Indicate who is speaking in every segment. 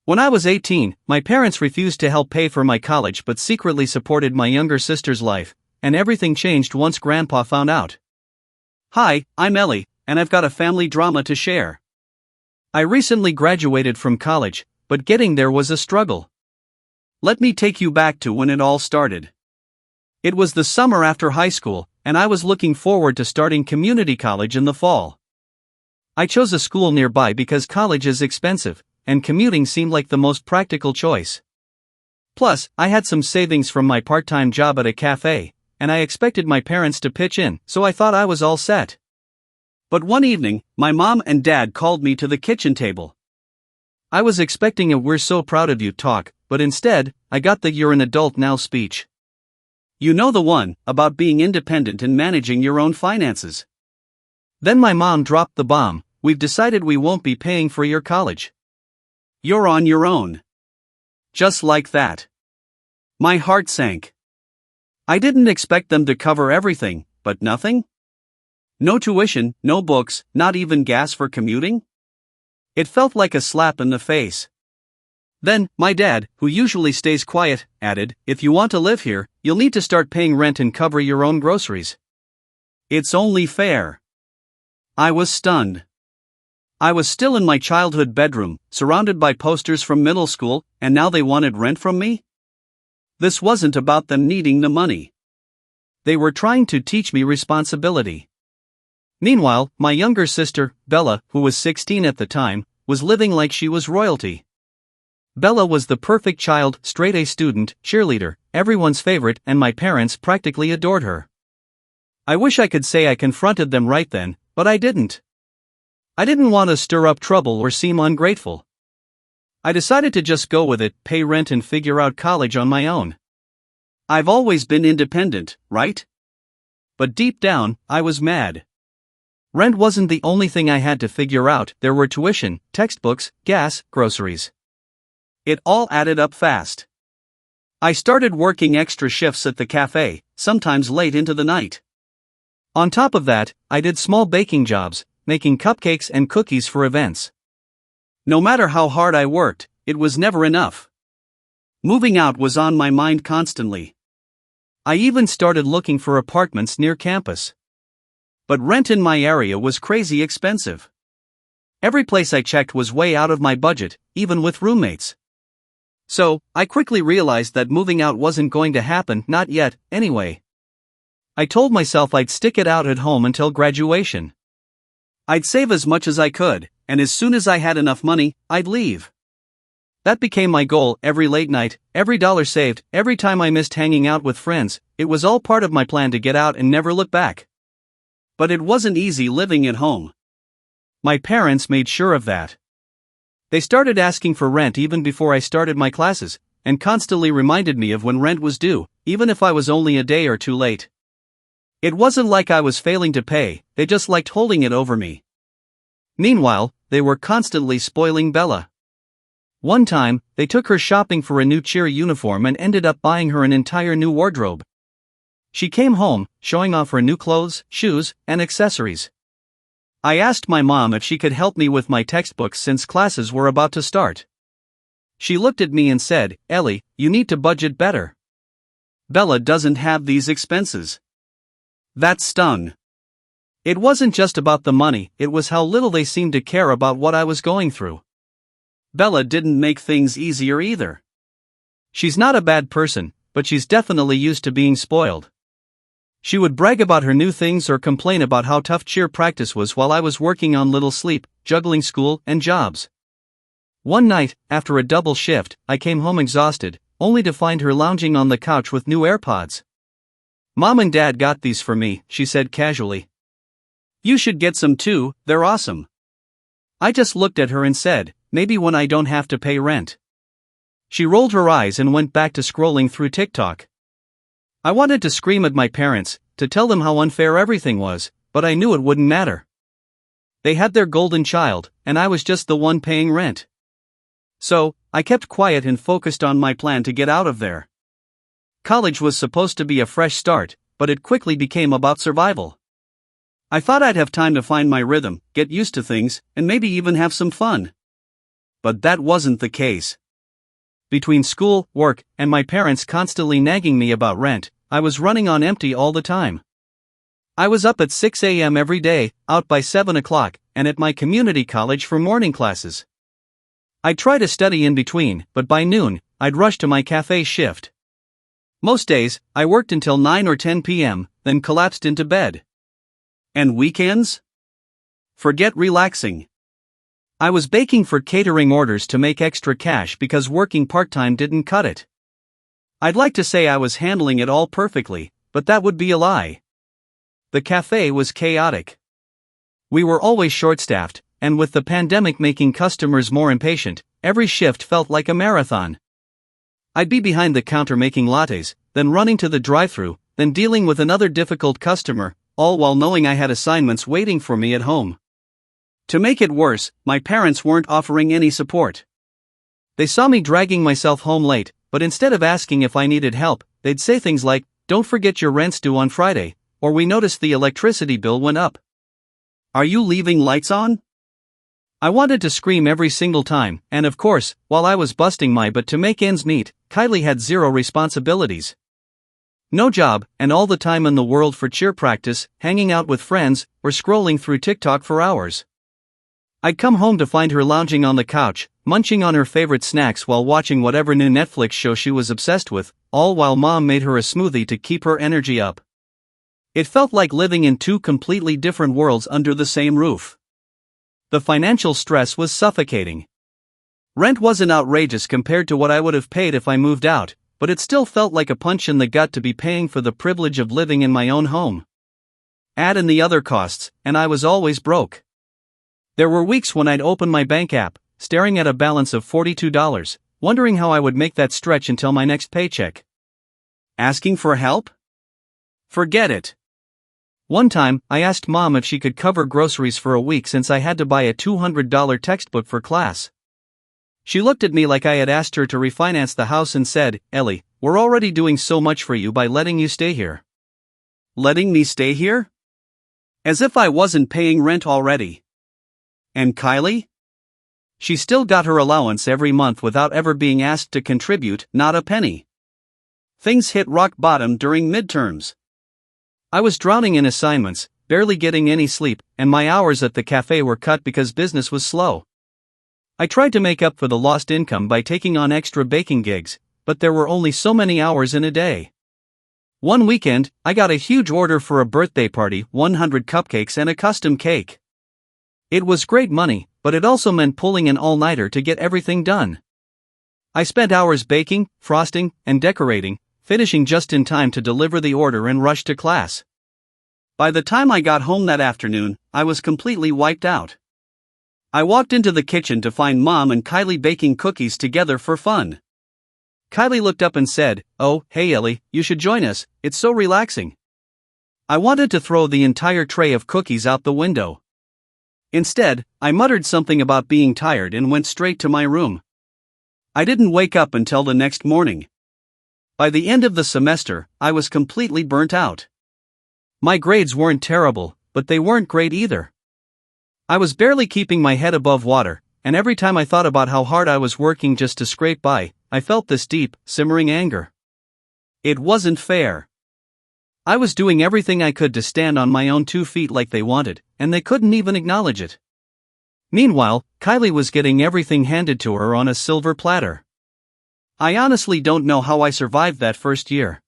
Speaker 1: When I was 18, my parents refused to help pay for my college but secretly supported my younger sister's life, and everything changed once Grandpa found out. Hi, I'm Ellie, and I've got a family drama to share. I recently graduated from college, but getting there was a struggle. Let me take you back to when it all started. It was the summer after high school, and I was looking forward to starting community college in the fall. I chose a school nearby because college is expensive, and commuting seemed like the most practical choice. Plus, I had some savings from my part-time job at a cafe, and I expected my parents to pitch in, so I thought I was all set. But one evening, my mom and dad called me to the kitchen table. I was expecting a "we're so proud of you" talk, but instead, I got the "you're an adult now" speech. You know, the one about being independent and managing your own finances. Then my mom dropped the bomb: "We've decided we won't be paying for your college. You're on your own." Just like that. My heart sank. I didn't expect them to cover everything, but nothing? No tuition, no books, not even gas for commuting? It felt like a slap in the face. Then, my dad, who usually stays quiet, added, "If you want to live here, you'll need to start paying rent and cover your own groceries. It's only fair." I was stunned. I was still in my childhood bedroom, surrounded by posters from middle school, and now they wanted rent from me? This wasn't about them needing the money. They were trying to teach me responsibility. Meanwhile, my younger sister, Bella, who was 16 at the time, was living like she was royalty. Bella was the perfect child, straight-A student, cheerleader, everyone's favorite, and my parents practically adored her. I wish I could say I confronted them right then, but I didn't. I didn't want to stir up trouble or seem ungrateful. I decided to just go with it, pay rent and figure out college on my own. I've always been independent, right? But deep down, I was mad. Rent wasn't the only thing I had to figure out. There were tuition, textbooks, gas, groceries. It all added up fast. I started working extra shifts at the cafe, sometimes late into the night. On top of that, I did small baking jobs, making cupcakes and cookies for events. No matter how hard I worked, it was never enough. Moving out was on my mind constantly. I even started looking for apartments near campus. But rent in my area was crazy expensive. Every place I checked was way out of my budget, even with roommates. So, I quickly realized that moving out wasn't going to happen, not yet, anyway. I told myself I'd stick it out at home until graduation. I'd save as much as I could, and as soon as I had enough money, I'd leave. That became my goal. Every late night, every dollar saved, every time I missed hanging out with friends, it was all part of my plan to get out and never look back. But it wasn't easy living at home. My parents made sure of that. They started asking for rent even before I started my classes, and constantly reminded me of when rent was due, even if I was only a day or two late. It wasn't like I was failing to pay, they just liked holding it over me. Meanwhile, they were constantly spoiling Bella. One time, they took her shopping for a new cheer uniform and ended up buying her an entire new wardrobe. She came home, showing off her new clothes, shoes, and accessories. I asked my mom if she could help me with my textbooks since classes were about to start. She looked at me and said, "Ellie, you need to budget better. Bella doesn't have these expenses." That stung. It wasn't just about the money, it was how little they seemed to care about what I was going through. Bella didn't make things easier either. She's not a bad person, but she's definitely used to being spoiled. She would brag about her new things or complain about how tough cheer practice was while I was working on little sleep, juggling school and jobs. One night, after a double shift, I came home exhausted, only to find her lounging on the couch with new AirPods. "Mom and Dad got these for me," she said casually. "You should get some too, they're awesome." I just looked at her and said, "Maybe when I don't have to pay rent." She rolled her eyes and went back to scrolling through TikTok. I wanted to scream at my parents, to tell them how unfair everything was, but I knew it wouldn't matter. They had their golden child, and I was just the one paying rent. So, I kept quiet and focused on my plan to get out of there. College was supposed to be a fresh start, but it quickly became about survival. I thought I'd have time to find my rhythm, get used to things, and maybe even have some fun. But that wasn't the case. Between school, work, and my parents constantly nagging me about rent, I was running on empty all the time. I was up at 6 a.m. every day, out by 7 o'clock, and at my community college for morning classes. I'd try to study in between, but by noon, I'd rush to my cafe shift. Most days, I worked until 9 or 10 p.m., then collapsed into bed. And weekends? Forget relaxing. I was baking for catering orders to make extra cash because working part-time didn't cut it. I'd like to say I was handling it all perfectly, but that would be a lie. The cafe was chaotic. We were always short-staffed, and with the pandemic making customers more impatient, every shift felt like a marathon. I'd be behind the counter making lattes, then running to the drive-thru, then dealing with another difficult customer, all while knowing I had assignments waiting for me at home. To make it worse, my parents weren't offering any support. They saw me dragging myself home late, but instead of asking if I needed help, they'd say things like, "Don't forget your rent's due on Friday," or "We noticed the electricity bill went up. Are you leaving lights on?" I wanted to scream every single time, and of course, while I was busting my butt to make ends meet, Kylie had zero responsibilities. No job, and all the time in the world for cheer practice, hanging out with friends, or scrolling through TikTok for hours. I'd come home to find her lounging on the couch, munching on her favorite snacks while watching whatever new Netflix show she was obsessed with, all while mom made her a smoothie to keep her energy up. It felt like living in two completely different worlds under the same roof. The financial stress was suffocating. Rent wasn't outrageous compared to what I would have paid if I moved out, but it still felt like a punch in the gut to be paying for the privilege of living in my own home. Add in the other costs, and I was always broke. There were weeks when I'd open my bank app, staring at a balance of $42, wondering how I would make that stretch until my next paycheck. Asking for help? Forget it. One time, I asked mom if she could cover groceries for a week since I had to buy a $200 textbook for class. She looked at me like I had asked her to refinance the house and said, "Ellie, we're already doing so much for you by letting you stay here." Letting me stay here? As if I wasn't paying rent already. And Kylie? She still got her allowance every month without ever being asked to contribute, not a penny. Things hit rock bottom during midterms. I was drowning in assignments, barely getting any sleep, and my hours at the cafe were cut because business was slow. I tried to make up for the lost income by taking on extra baking gigs, but there were only so many hours in a day. One weekend, I got a huge order for a birthday party, 100 cupcakes and a custom cake. It was great money, but it also meant pulling an all-nighter to get everything done. I spent hours baking, frosting, and decorating, finishing just in time to deliver the order and rush to class. By the time I got home that afternoon, I was completely wiped out. I walked into the kitchen to find Mom and Kylie baking cookies together for fun. Kylie looked up and said, "Oh, hey Ellie, you should join us, it's so relaxing." I wanted to throw the entire tray of cookies out the window. Instead, I muttered something about being tired and went straight to my room. I didn't wake up until the next morning. By the end of the semester, I was completely burnt out. My grades weren't terrible, but they weren't great either. I was barely keeping my head above water, and every time I thought about how hard I was working just to scrape by, I felt this deep, simmering anger. It wasn't fair. I was doing everything I could to stand on my own 2 feet like they wanted, and they couldn't even acknowledge it. Meanwhile, Kylie was getting everything handed to her on a silver platter. I honestly don't know how I survived that first year.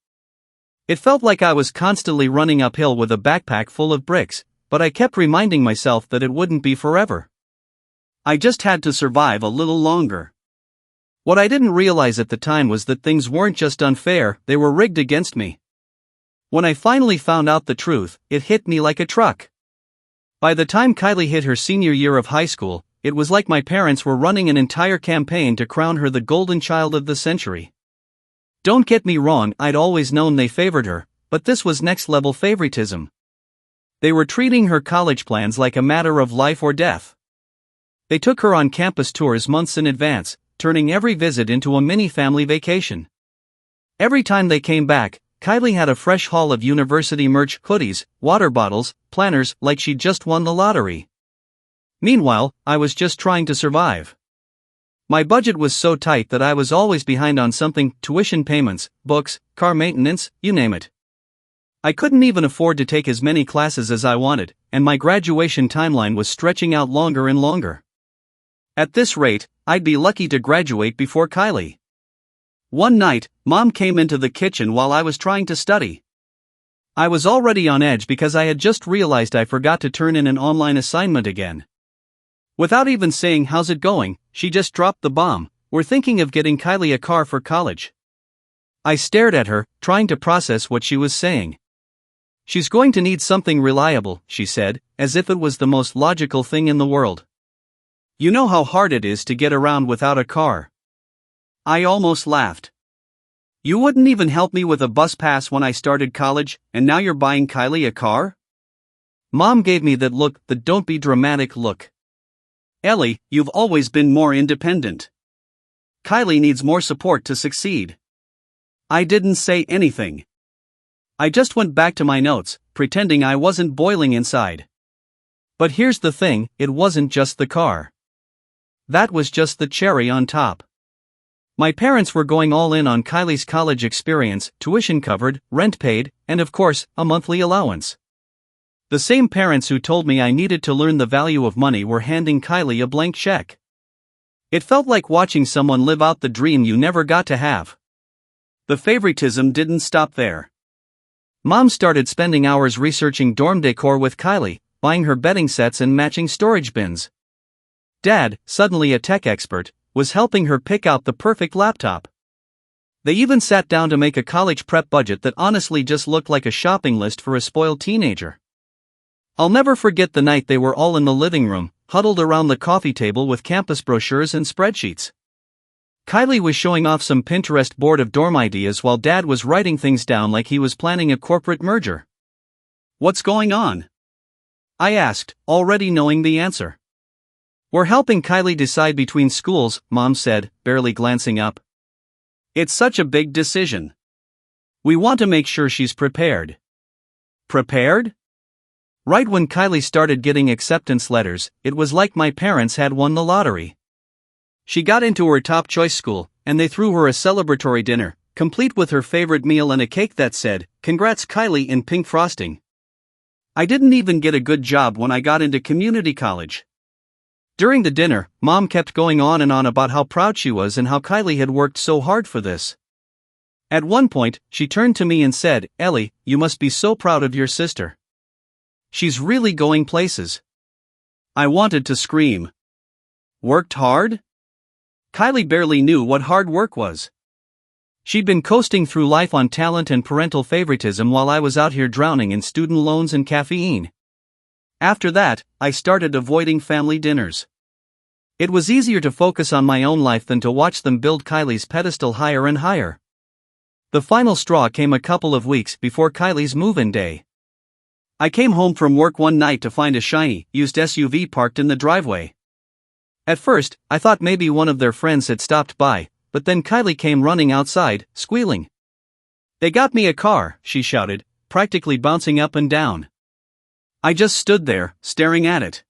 Speaker 1: It felt like I was constantly running uphill with a backpack full of bricks, but I kept reminding myself that it wouldn't be forever. I just had to survive a little longer. What I didn't realize at the time was that things weren't just unfair, they were rigged against me. When I finally found out the truth, it hit me like a truck. By the time Kylie hit her senior year of high school, it was like my parents were running an entire campaign to crown her the golden child of the century. Don't get me wrong, I'd always known they favored her, but this was next-level favoritism. They were treating her college plans like a matter of life or death. They took her on campus tours months in advance, turning every visit into a mini-family vacation. Every time they came back, Kylie had a fresh haul of university merch, hoodies, water bottles, planners, like she'd just won the lottery. Meanwhile, I was just trying to survive. My budget was so tight that I was always behind on something: tuition payments, books, car maintenance, you name it. I couldn't even afford to take as many classes as I wanted, and my graduation timeline was stretching out longer and longer. At this rate, I'd be lucky to graduate before Kylie. One night, Mom came into the kitchen while I was trying to study. I was already on edge because I had just realized I forgot to turn in an online assignment again. Without even saying "how's it going," she just dropped the bomb: "We're thinking of getting Kylie a car for college." I stared at her, trying to process what she was saying. "She's going to need something reliable," she said, as if it was the most logical thing in the world. "You know how hard it is to get around without a car." I almost laughed. "You wouldn't even help me with a bus pass when I started college, and now you're buying Kylie a car?" Mom gave me that look, the "don't be dramatic" look. "Ellie, you've always been more independent. Kylie needs more support to succeed." I didn't say anything. I just went back to my notes, pretending I wasn't boiling inside. But here's the thing: it wasn't just the car. That was just the cherry on top. My parents were going all in on Kylie's college experience: tuition covered, rent paid, and of course, a monthly allowance. The same parents who told me I needed to learn the value of money were handing Kylie a blank check. It felt like watching someone live out the dream you never got to have. The favoritism didn't stop there. Mom started spending hours researching dorm decor with Kylie, buying her bedding sets and matching storage bins. Dad, suddenly a tech expert, was helping her pick out the perfect laptop. They even sat down to make a college prep budget that honestly just looked like a shopping list for a spoiled teenager. I'll never forget the night they were all in the living room, huddled around the coffee table with campus brochures and spreadsheets. Kylie was showing off some Pinterest board of dorm ideas while Dad was writing things down like he was planning a corporate merger. "What's going on?" I asked, already knowing the answer. "We're helping Kylie decide between schools," Mom said, barely glancing up. "It's such a big decision. We want to make sure she's prepared." Prepared? Right when Kylie started getting acceptance letters, it was like my parents had won the lottery. She got into her top choice school, and they threw her a celebratory dinner, complete with her favorite meal and a cake that said, "Congrats Kylie," in pink frosting. I didn't even get a good job when I got into community college. During the dinner, Mom kept going on and on about how proud she was and how Kylie had worked so hard for this. At one point, she turned to me and said, "Ellie, you must be so proud of your sister. She's really going places." I wanted to scream. Worked hard? Kylie barely knew what hard work was. She'd been coasting through life on talent and parental favoritism while I was out here drowning in student loans and caffeine. After that, I started avoiding family dinners. It was easier to focus on my own life than to watch them build Kylie's pedestal higher and higher. The final straw came a couple of weeks before Kylie's move-in day. I came home from work one night to find a shiny, used SUV parked in the driveway. At first, I thought maybe one of their friends had stopped by, but then Kylie came running outside, squealing. "They got me a car," she shouted, practically bouncing up and down. I just stood there, staring at it.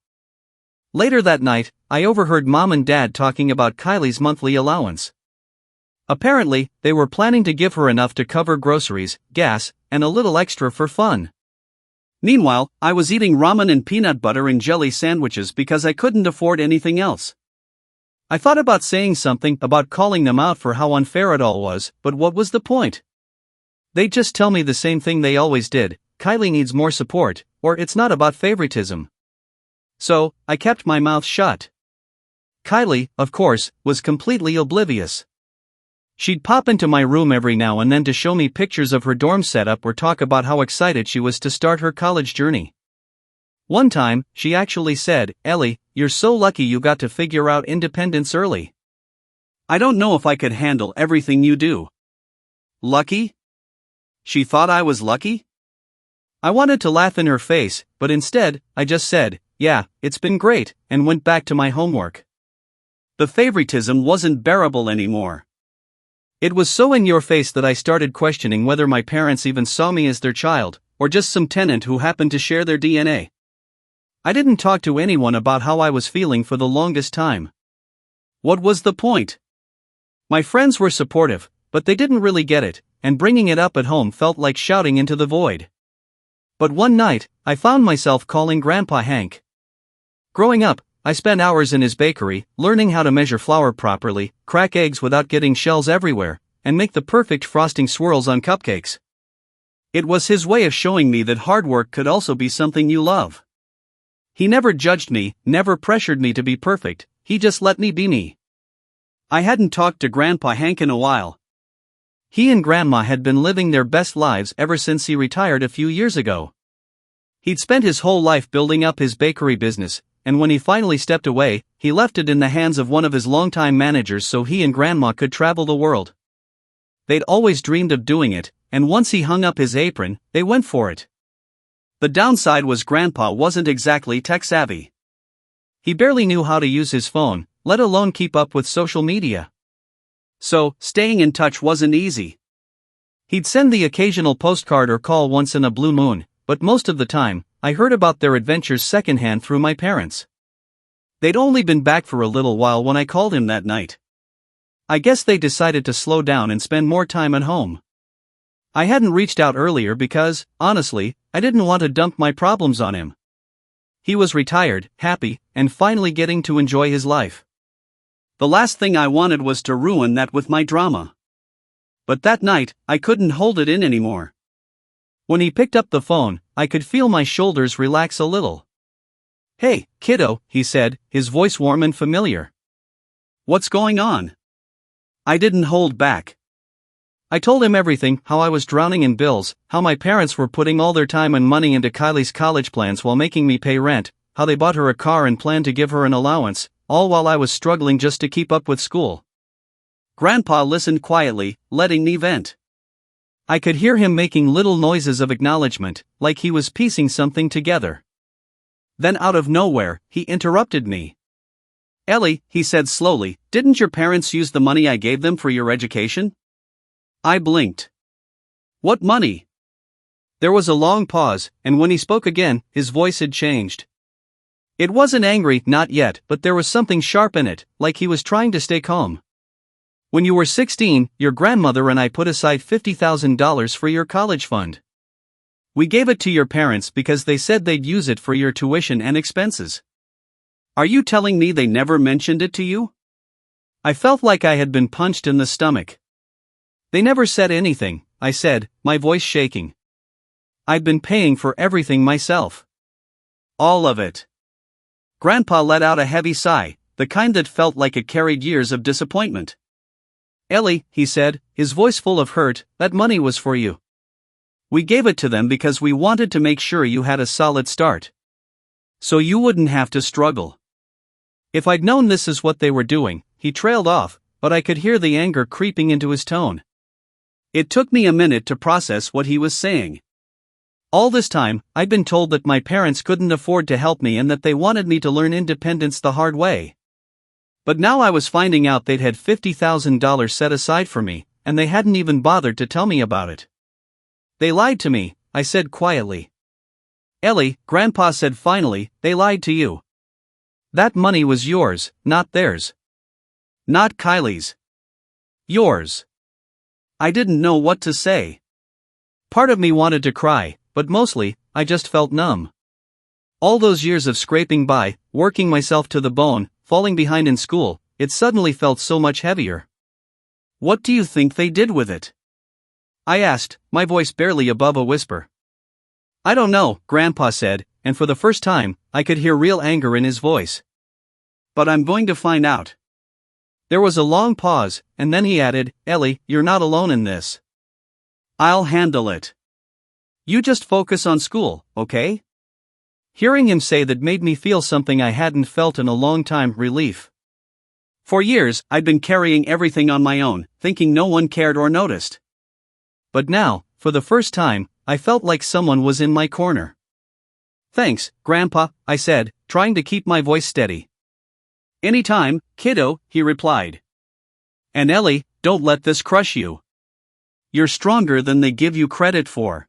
Speaker 1: Later that night, I overheard Mom and Dad talking about Kylie's monthly allowance. Apparently, they were planning to give her enough to cover groceries, gas, and a little extra for fun. Meanwhile, I was eating ramen and peanut butter and jelly sandwiches because I couldn't afford anything else. I thought about saying something about calling them out for how unfair it all was, but what was the point? They'd just tell me the same thing they always did: Kylie needs more support, or it's not about favoritism. So, I kept my mouth shut. Kylie, of course, was completely oblivious. She'd pop into my room every now and then to show me pictures of her dorm setup or talk about how excited she was to start her college journey. One time, she actually said, "Ellie, you're so lucky you got to figure out independence early. I don't know if I could handle everything you do." Lucky? She thought I was lucky? I wanted to laugh in her face, but instead, I just said, "Yeah, it's been great," and went back to my homework. The favoritism wasn't bearable anymore. It was so in your face that I started questioning whether my parents even saw me as their child, or just some tenant who happened to share their DNA. I didn't talk to anyone about how I was feeling for the longest time. What was the point? My friends were supportive, but they didn't really get it, and bringing it up at home felt like shouting into the void. But one night, I found myself calling Grandpa Hank. Growing up, I spent hours in his bakery, learning how to measure flour properly, crack eggs without getting shells everywhere, and make the perfect frosting swirls on cupcakes. It was his way of showing me that hard work could also be something you love. He never judged me, never pressured me to be perfect, he just let me be me. I hadn't talked to Grandpa Hank in a while. He and Grandma had been living their best lives ever since he retired a few years ago. He'd spent his whole life building up his bakery business, and when he finally stepped away, he left it in the hands of one of his longtime managers so he and Grandma could travel the world. They'd always dreamed of doing it, and once he hung up his apron, they went for it. The downside was Grandpa wasn't exactly tech-savvy. He barely knew how to use his phone, let alone keep up with social media. So, staying in touch wasn't easy. He'd send the occasional postcard or call once in a blue moon, but most of the time, I heard about their adventures secondhand through my parents. They'd only been back for a little while when I called him that night. I guess they decided to slow down and spend more time at home. I hadn't reached out earlier because, honestly, I didn't want to dump my problems on him. He was retired, happy, and finally getting to enjoy his life. The last thing I wanted was to ruin that with my drama. But that night, I couldn't hold it in anymore. When he picked up the phone, I could feel my shoulders relax a little. "Hey, kiddo," he said, his voice warm and familiar. "What's going on?" I didn't hold back. I told him everything, how I was drowning in bills, how my parents were putting all their time and money into Kylie's college plans while making me pay rent, how they bought her a car and planned to give her an allowance, all while I was struggling just to keep up with school. Grandpa listened quietly, letting me vent. I could hear him making little noises of acknowledgement, like he was piecing something together. Then out of nowhere, he interrupted me. "Ellie," he said slowly, "didn't your parents use the money I gave them for your education?" I blinked. "What money?" There was a long pause, and when he spoke again, his voice had changed. It wasn't angry, not yet, but there was something sharp in it, like he was trying to stay calm. "When you were 16, your grandmother and I put aside $50,000 for your college fund. We gave it to your parents because they said they'd use it for your tuition and expenses. Are you telling me they never mentioned it to you?" I felt like I had been punched in the stomach. "They never said anything," I said, my voice shaking. "I'd been paying for everything myself. All of it." Grandpa let out a heavy sigh, the kind that felt like it carried years of disappointment. "Ellie," he said, his voice full of hurt, "that money was for you. We gave it to them because we wanted to make sure you had a solid start. So you wouldn't have to struggle." If I'd known this is what they were doing, he trailed off, but I could hear the anger creeping into his tone. It took me a minute to process what he was saying. All this time, I'd been told that my parents couldn't afford to help me and that they wanted me to learn independence the hard way. But now I was finding out they'd had $50,000 set aside for me, and they hadn't even bothered to tell me about it. "They lied to me," I said quietly. "Ellie," Grandpa said finally, "they lied to you. That money was yours, not theirs. Not Kylie's. Yours." I didn't know what to say. Part of me wanted to cry, but mostly, I just felt numb. All those years of scraping by, working myself to the bone, falling behind in school, it suddenly felt so much heavier. "What do you think they did with it?" I asked, my voice barely above a whisper. "I don't know," Grandpa said, and for the first time, I could hear real anger in his voice. "But I'm going to find out." There was a long pause, and then he added, "Ellie, you're not alone in this. I'll handle it. You just focus on school, okay?" Hearing him say that made me feel something I hadn't felt in a long time, relief. For years, I'd been carrying everything on my own, thinking no one cared or noticed. But now, for the first time, I felt like someone was in my corner. "Thanks, Grandpa," I said, trying to keep my voice steady. "Anytime, kiddo," he replied. "And Ellie, don't let this crush you. You're stronger than they give you credit for."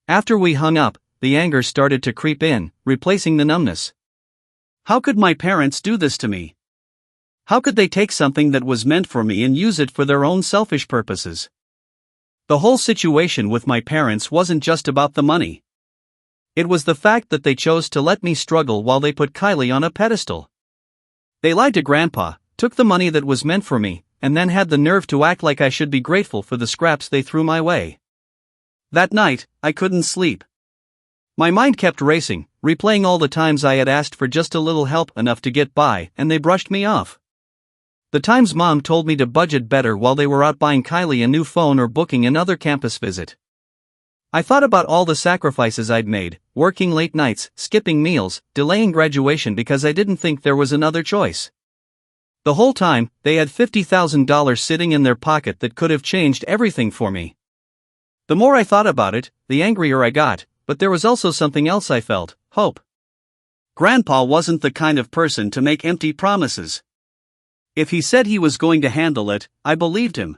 Speaker 1: After we hung up, the anger started to creep in, replacing the numbness. How could my parents do this to me? How could they take something that was meant for me and use it for their own selfish purposes? The whole situation with my parents wasn't just about the money. It was the fact that they chose to let me struggle while they put Kylie on a pedestal. They lied to Grandpa, took the money that was meant for me, and then had the nerve to act like I should be grateful for the scraps they threw my way. That night, I couldn't sleep. My mind kept racing, replaying all the times I had asked for just a little help enough to get by, and they brushed me off. The times Mom told me to budget better while they were out buying Kylie a new phone or booking another campus visit. I thought about all the sacrifices I'd made, working late nights, skipping meals, delaying graduation because I didn't think there was another choice. The whole time, they had $50,000 sitting in their pocket that could have changed everything for me. The more I thought about it, the angrier I got, but there was also something else I felt: hope. Grandpa wasn't the kind of person to make empty promises. If he said he was going to handle it, I believed him.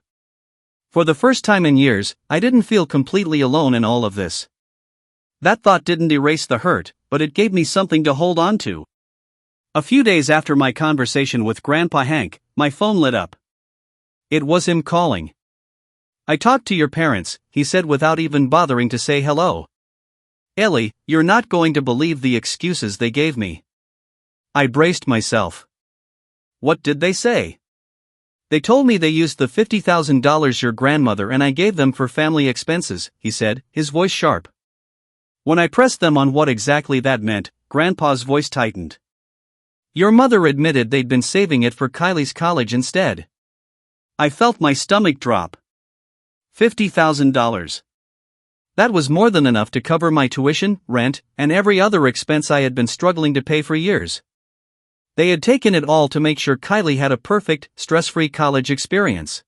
Speaker 1: For the first time in years, I didn't feel completely alone in all of this. That thought didn't erase the hurt, but it gave me something to hold on to. A few days after my conversation with Grandpa Hank, my phone lit up. It was him calling. "I talked to your parents," he said without even bothering to say hello. "Ellie, you're not going to believe the excuses they gave me." I braced myself. What did they say? "They told me they used the $50,000 your grandmother and I gave them for family expenses," he said, his voice sharp. When I pressed them on what exactly that meant, Grandpa's voice tightened. "Your mother admitted they'd been saving it for Kylie's college instead." I felt my stomach drop. $50,000. That was more than enough to cover my tuition, rent, and every other expense I had been struggling to pay for years. They had taken it all to make sure Kylie had a perfect, stress-free college experience.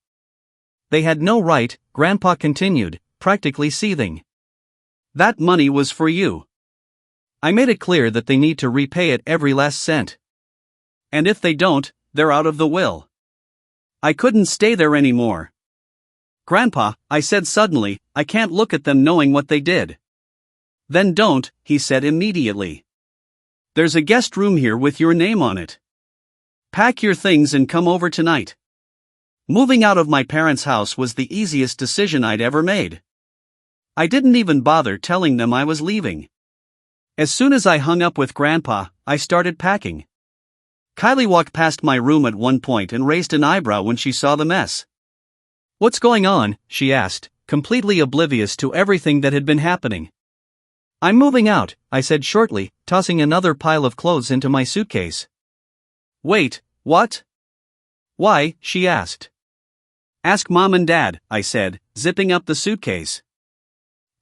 Speaker 1: They had no right, Grandpa continued, practically seething. "That money was for you. I made it clear that they need to repay it every last cent. And if they don't, they're out of the will." I couldn't stay there anymore. "Grandpa," I said suddenly, "I can't look at them knowing what they did." "Then don't," he said immediately. "There's a guest room here with your name on it. Pack your things and come over tonight." Moving out of my parents' house was the easiest decision I'd ever made. I didn't even bother telling them I was leaving. As soon as I hung up with Grandpa, I started packing. Kylie walked past my room at one point and raised an eyebrow when she saw the mess. "What's going on?" she asked, completely oblivious to everything that had been happening. "I'm moving out," I said shortly, tossing another pile of clothes into my suitcase. "Wait, what?" "Why?" she asked. "Ask Mom and Dad," I said, zipping up the suitcase.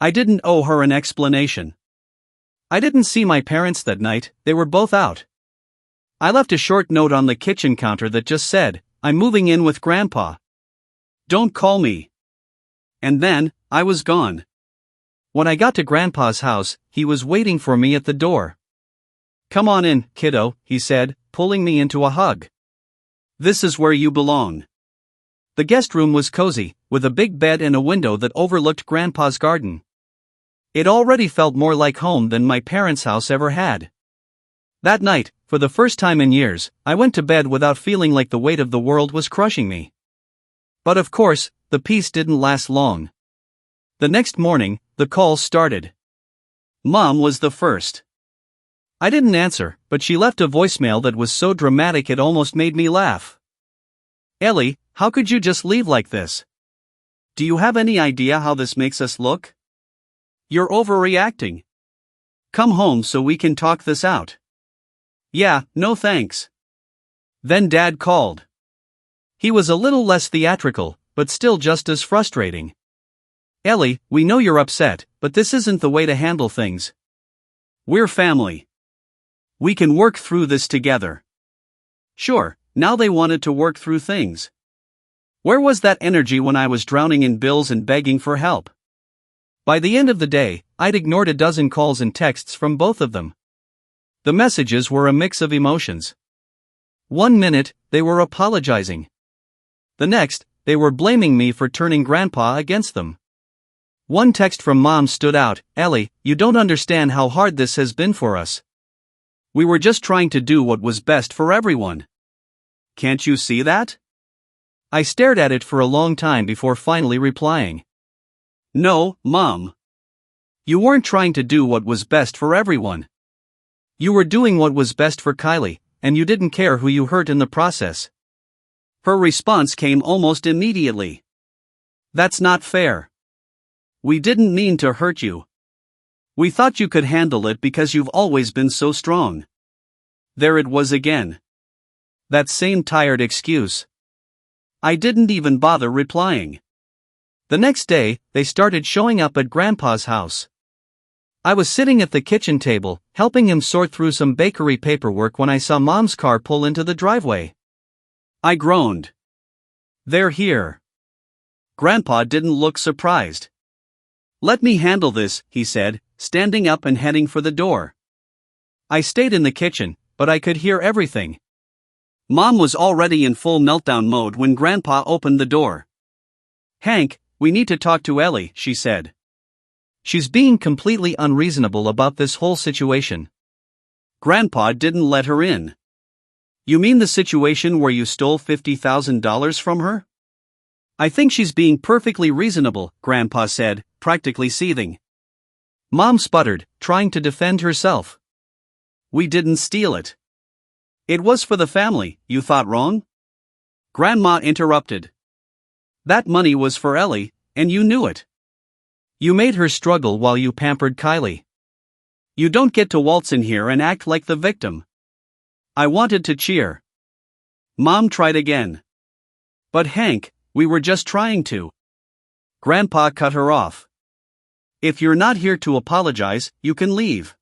Speaker 1: I didn't owe her an explanation. I didn't see my parents that night, they were both out. I left a short note on the kitchen counter that just said, "I'm moving in with Grandpa. Don't call me." And then, I was gone. When I got to Grandpa's house, he was waiting for me at the door. "Come on in, kiddo," he said, pulling me into a hug. "This is where you belong." The guest room was cozy, with a big bed and a window that overlooked Grandpa's garden. It already felt more like home than my parents' house ever had. That night, for the first time in years, I went to bed without feeling like the weight of the world was crushing me. But of course, the peace didn't last long. The next morning, the calls started. Mom was the first. I didn't answer, but she left a voicemail that was so dramatic it almost made me laugh. "Ellie, how could you just leave like this? Do you have any idea how this makes us look? You're overreacting. Come home so we can talk this out." "Yeah, no thanks." Then Dad called. He was a little less theatrical, but still just as frustrating. "Ellie, we know you're upset, but this isn't the way to handle things. We're family. We can work through this together." Sure, now they wanted to work through things. Where was that energy when I was drowning in bills and begging for help? By the end of the day, I'd ignored a dozen calls and texts from both of them. The messages were a mix of emotions. One minute, they were apologizing. The next, they were blaming me for turning Grandpa against them. One text from Mom stood out, "Ellie, you don't understand how hard this has been for us. We were just trying to do what was best for everyone." Can't you see that? I stared at it for a long time before finally replying. No, Mom. You weren't trying to do what was best for everyone. You were doing what was best for Kylie, and you didn't care who you hurt in the process. Her response came almost immediately. That's not fair. We didn't mean to hurt you. We thought you could handle it because you've always been so strong. There it was again. That same tired excuse. I didn't even bother replying. The next day, they started showing up at Grandpa's house. I was sitting at the kitchen table, helping him sort through some bakery paperwork when I saw Mom's car pull into the driveway. I groaned. They're here. Grandpa didn't look surprised. Let me handle this, he said, standing up and heading for the door. I stayed in the kitchen, but I could hear everything. Mom was already in full meltdown mode when Grandpa opened the door. Hank, we need to talk to Ellie, she said. She's being completely unreasonable about this whole situation. Grandpa didn't let her in. You mean the situation where you stole $50,000 from her? I think she's being perfectly reasonable, Grandpa said, practically seething. Mom sputtered, trying to defend herself. We didn't steal it. It was for the family, you thought wrong? Grandma interrupted. That money was for Ellie, and you knew it. You made her struggle while you pampered Kylie. You don't get to waltz in here and act like the victim. I wanted to cheer. Mom tried again. But Hank, we were just trying to. Grandpa cut her off. If you're not here to apologize, you can leave.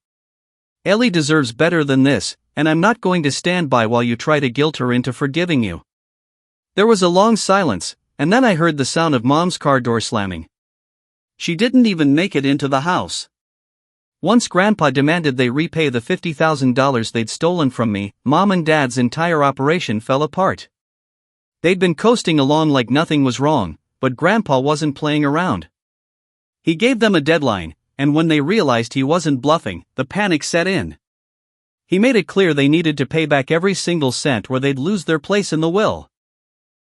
Speaker 1: Ellie deserves better than this, and I'm not going to stand by while you try to guilt her into forgiving you. There was a long silence, and then I heard the sound of Mom's car door slamming. She didn't even make it into the house. Once Grandpa demanded they repay the $50,000 they'd stolen from me, Mom and Dad's entire operation fell apart. They'd been coasting along like nothing was wrong, but Grandpa wasn't playing around. He gave them a deadline, and when they realized he wasn't bluffing, the panic set in. He made it clear they needed to pay back every single cent or they'd lose their place in the will.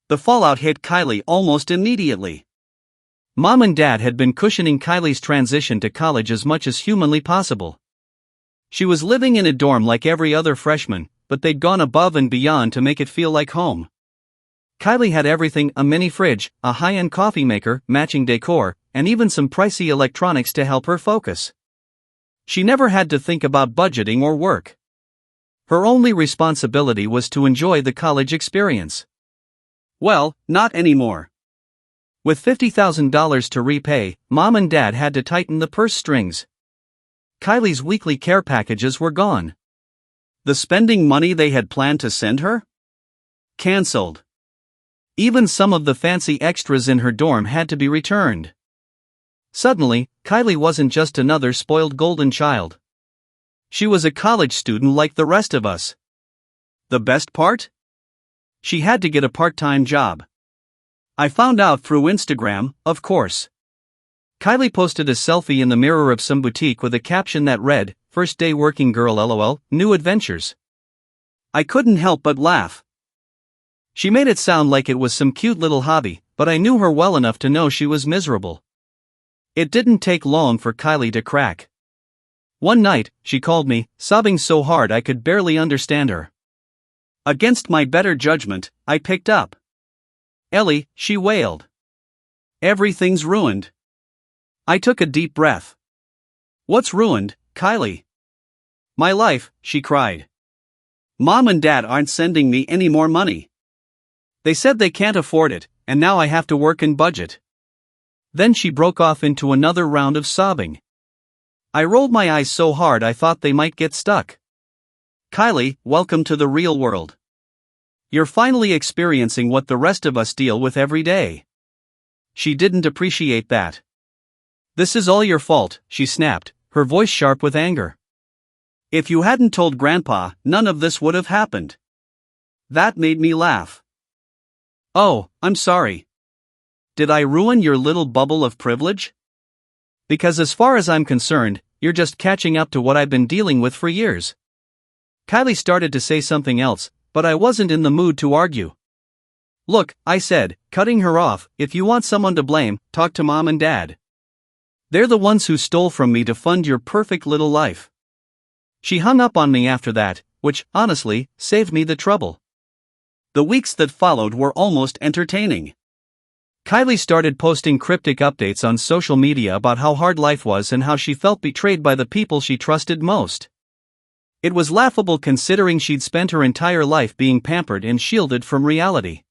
Speaker 1: The fallout hit Kylie almost immediately. Mom and Dad had been cushioning Kylie's transition to college as much as humanly possible. She was living in a dorm like every other freshman, but they'd gone above and beyond to make it feel like home. Kylie had everything: a mini fridge, a high-end coffee maker, matching decor, and even some pricey electronics to help her focus. She never had to think about budgeting or work. Her only responsibility was to enjoy the college experience. Well, not anymore. With $50,000 to repay, Mom and Dad had to tighten the purse strings. Kylie's weekly care packages were gone. The spending money they had planned to send her? Cancelled. Even some of the fancy extras in her dorm had to be returned. Suddenly, Kylie wasn't just another spoiled golden child. She was a college student like the rest of us. The best part? She had to get a part-time job. I found out through Instagram, of course. Kylie posted a selfie in the mirror of some boutique with a caption that read, "First day working girl LOL, new adventures." I couldn't help but laugh. She made it sound like it was some cute little hobby, but I knew her well enough to know she was miserable. It didn't take long for Kylie to crack. One night, she called me, sobbing so hard I could barely understand her. Against my better judgment, I picked up. "Ellie," she wailed. "Everything's ruined." I took a deep breath. "What's ruined, Kylie?" "My life," she cried. "Mom and Dad aren't sending me any more money. They said they can't afford it, and now I have to work and budget." Then she broke off into another round of sobbing. I rolled my eyes so hard I thought they might get stuck. "Kylie, welcome to the real world. You're finally experiencing what the rest of us deal with every day." She didn't appreciate that. "This is all your fault," she snapped, her voice sharp with anger. "If you hadn't told Grandpa, none of this would have happened." That made me laugh. "Oh, I'm sorry. Did I ruin your little bubble of privilege? Because as far as I'm concerned, you're just catching up to what I've been dealing with for years." Kylie started to say something else, but I wasn't in the mood to argue. "Look," I said, cutting her off, "if you want someone to blame, talk to Mom and Dad. They're the ones who stole from me to fund your perfect little life." She hung up on me after that, which, honestly, saved me the trouble. The weeks that followed were almost entertaining. Kylie started posting cryptic updates on social media about how hard life was and how she felt betrayed by the people she trusted most. It was laughable considering she'd spent her entire life being pampered and shielded from reality.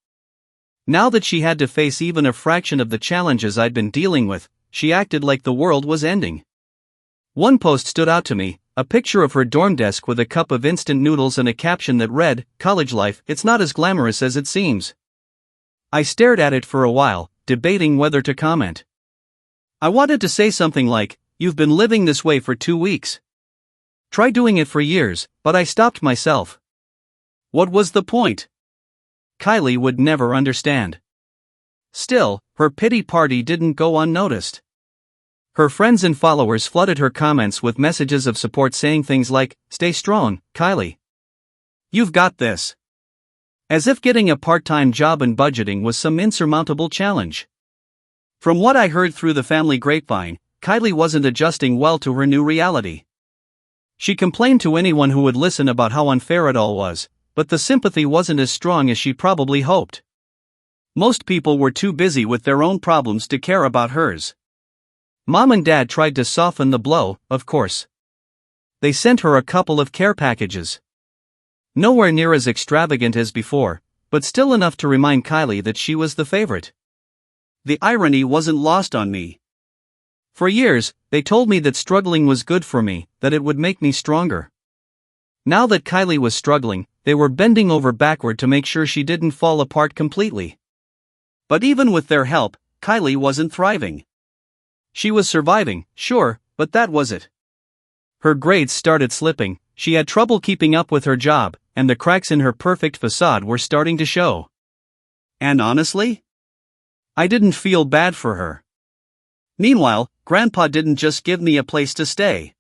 Speaker 1: Now that she had to face even a fraction of the challenges I'd been dealing with, she acted like the world was ending. One post stood out to me, a picture of her dorm desk with a cup of instant noodles and a caption that read, "College life, it's not as glamorous as it seems." I stared at it for a while, debating whether to comment. I wanted to say something like, "You've been living this way for 2 weeks. Try doing it for years," but I stopped myself. What was the point? Kylie would never understand. Still, her pity party didn't go unnoticed. Her friends and followers flooded her comments with messages of support saying things like, "Stay strong, Kylie. You've got this." As if getting a part-time job and budgeting was some insurmountable challenge. From what I heard through the family grapevine, Kylie wasn't adjusting well to her new reality. She complained to anyone who would listen about how unfair it all was, but the sympathy wasn't as strong as she probably hoped. Most people were too busy with their own problems to care about hers. Mom and Dad tried to soften the blow, of course. They sent her a couple of care packages. Nowhere near as extravagant as before, but still enough to remind Kylie that she was the favorite. The irony wasn't lost on me. For years, they told me that struggling was good for me, that it would make me stronger. Now that Kylie was struggling, they were bending over backward to make sure she didn't fall apart completely. But even with their help, Kylie wasn't thriving. She was surviving, sure, but that was it. Her grades started slipping, she had trouble keeping up with her job, and the cracks in her perfect facade were starting to show. And honestly, I didn't feel bad for her. Meanwhile, Grandpa didn't just give me a place to stay.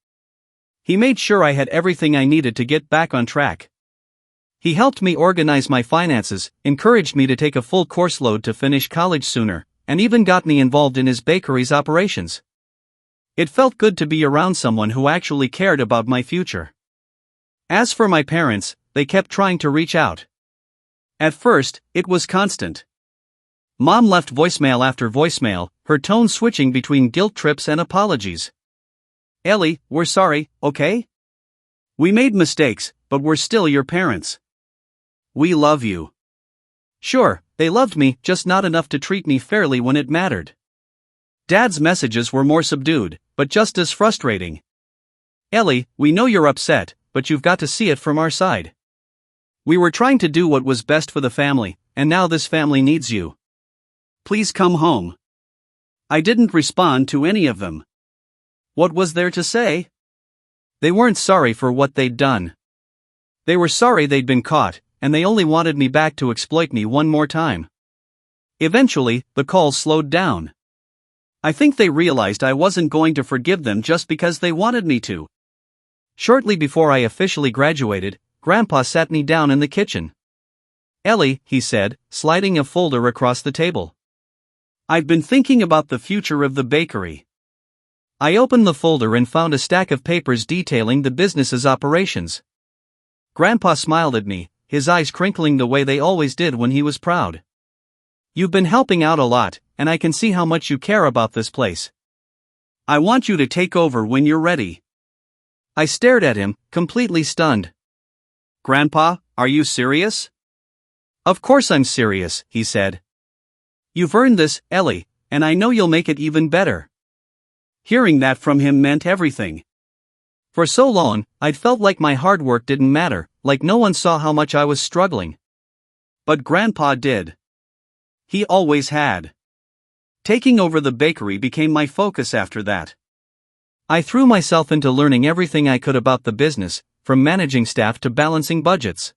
Speaker 1: He made sure I had everything I needed to get back on track. He helped me organize my finances, encouraged me to take a full course load to finish college sooner, and even got me involved in his bakery's operations. It felt good to be around someone who actually cared about my future. As for my parents, they kept trying to reach out. At first, it was constant. Mom left voicemail after voicemail, her tone switching between guilt trips and apologies. "Ellie, we're sorry, okay? We made mistakes, but we're still your parents. We love you." Sure, they loved me, just not enough to treat me fairly when it mattered. Dad's messages were more subdued, but just as frustrating. "Ellie, we know you're upset, but you've got to see it from our side. We were trying to do what was best for the family, and now this family needs you. Please come home." I didn't respond to any of them. What was there to say? They weren't sorry for what they'd done. They were sorry they'd been caught, and they only wanted me back to exploit me one more time. Eventually, the calls slowed down. I think they realized I wasn't going to forgive them just because they wanted me to. Shortly before I officially graduated, Grandpa sat me down in the kitchen. "Ellie," he said, sliding a folder across the table. "I've been thinking about the future of the bakery." I opened the folder and found a stack of papers detailing the business's operations. Grandpa smiled at me, his eyes crinkling the way they always did when he was proud. "You've been helping out a lot, and I can see how much you care about this place. I want you to take over when you're ready." I stared at him, completely stunned. "Grandpa, are you serious?" "Of course I'm serious," he said. "You've earned this, Ellie, and I know you'll make it even better." Hearing that from him meant everything. For so long, I'd felt like my hard work didn't matter, like no one saw how much I was struggling. But Grandpa did. He always had. Taking over the bakery became my focus after that. I threw myself into learning everything I could about the business, from managing staff to balancing budgets.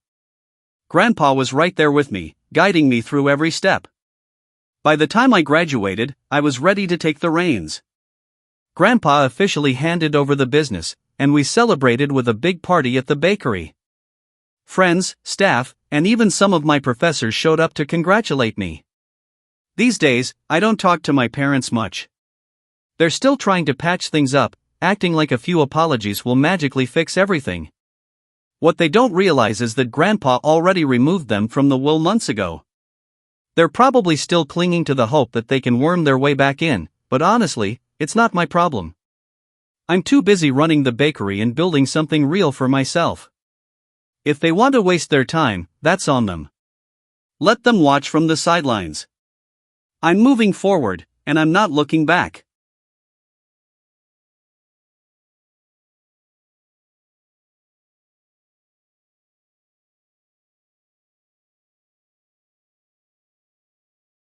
Speaker 1: Grandpa was right there with me, guiding me through every step. By the time I graduated, I was ready to take the reins. Grandpa officially handed over the business, and we celebrated with a big party at the bakery. Friends, staff, and even some of my professors showed up to congratulate me. These days, I don't talk to my parents much. They're still trying to patch things up, acting like a few apologies will magically fix everything. What they don't realize is that Grandpa already removed them from the will months ago. They're probably still clinging to the hope that they can worm their way back in, but honestly, it's not my problem. I'm too busy running the bakery and building something real for myself. If they want to waste their time, that's on them. Let them watch from the sidelines. I'm moving forward, and I'm not looking back.